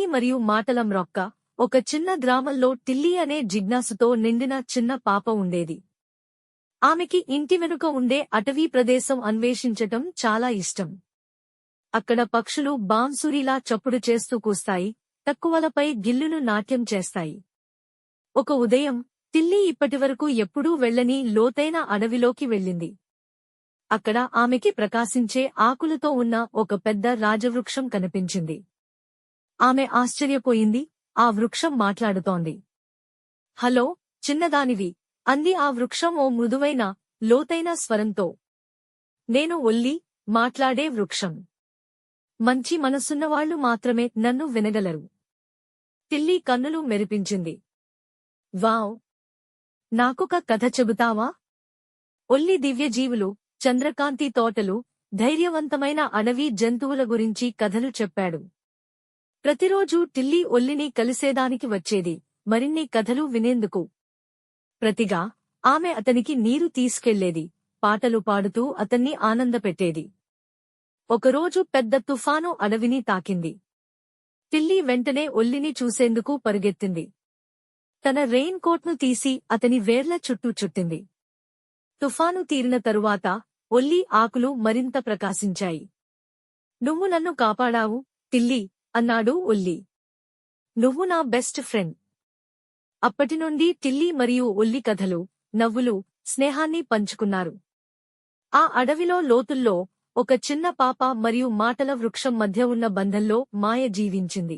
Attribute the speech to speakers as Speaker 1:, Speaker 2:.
Speaker 1: మరియు మాటల మ్రొక్క. ఒక చిన్న గ్రామంలో టిల్లీ అనే జిజ్ఞాసుతో నిండిన చిన్న పాప ఉండేది. ఆమెకి ఇంటి వెనుక ఉండే అటవీ ప్రదేశం అన్వేషించటం చాలా ఇష్టం. అక్కడ పక్షులు బాంసురీలా చప్పుడు చేస్తూ కూస్తాయి, తక్కువలపై గిల్లులు నాట్యం చేస్తాయి. ఒక ఉదయం టిల్లీ ఇప్పటివరకు ఎప్పుడూ వెళ్ళని లోతైన అడవిలోకి వెళ్ళింది. అక్కడ ఆమెకి ప్రకాశించే ఆకులతో ఉన్న ఒక పెద్ద రాజవృక్షం కనిపించింది. ఆమె ఆశ్చర్యపోయింది. ఆ వృక్షం మాట్లాడుతోంది. హలో, చిన్నదానివి, అంది ఆ వృక్షం ఓ మృదువైన, లోతైన స్వరంతో. నేను ఒల్లి, మాట్లాడే వృక్షం. మంచి మనసున్నవాళ్లు మాత్రమే నన్ను వినగలరు. టిల్లీ కన్నులు మెరిపించింది. వావ్! నాకొక కథ చెబుతావా? ఒల్లి దివ్యజీవులు, చంద్రకాంతి తోటలు, ధైర్యవంతమైన అడవి జంతువుల గురించి కథలు చెప్పాడు. ప్రతిరోజూ టిల్లీ ఒల్లిని కలిసేదానికి వచ్చేది, మరిన్ని కథలు వినేందుకు. ప్రతిగా ఆమె అతనికి నీరు తీసుకెళ్లేది, పాటలు పాడుతూ అతన్ని ఆనందపెట్టేది. ఒకరోజు పెద్ద తుఫాను అడవిని తాకింది. టిల్లీ వెంటనే ఒల్లిని చూసేందుకు పరుగెత్తింది. తన రెయిన్ కోట్ను తీసి అతని వేర్ల చుట్టూ చుట్టింది. తుఫాను తీరిన తరువాత ఒల్లి ఆకులు మరింత ప్రకాశించాయి. నువ్వు నన్ను కాపాడావు, టిల్లీ, అన్నాడు ఒల్లి. నువ్వు నా బెస్ట్ ఫ్రెండ్. అప్పటినుండి టిల్లీ మరియు ఒల్లి కథలు, నవ్వులు, స్నేహాన్ని పంచుకున్నారు. ఆ అడవిలో లోతుల్లో ఒక చిన్న పాప మరియు మాటల వృక్షం మధ్య ఉన్న బంధంలో మాయ జీవించింది.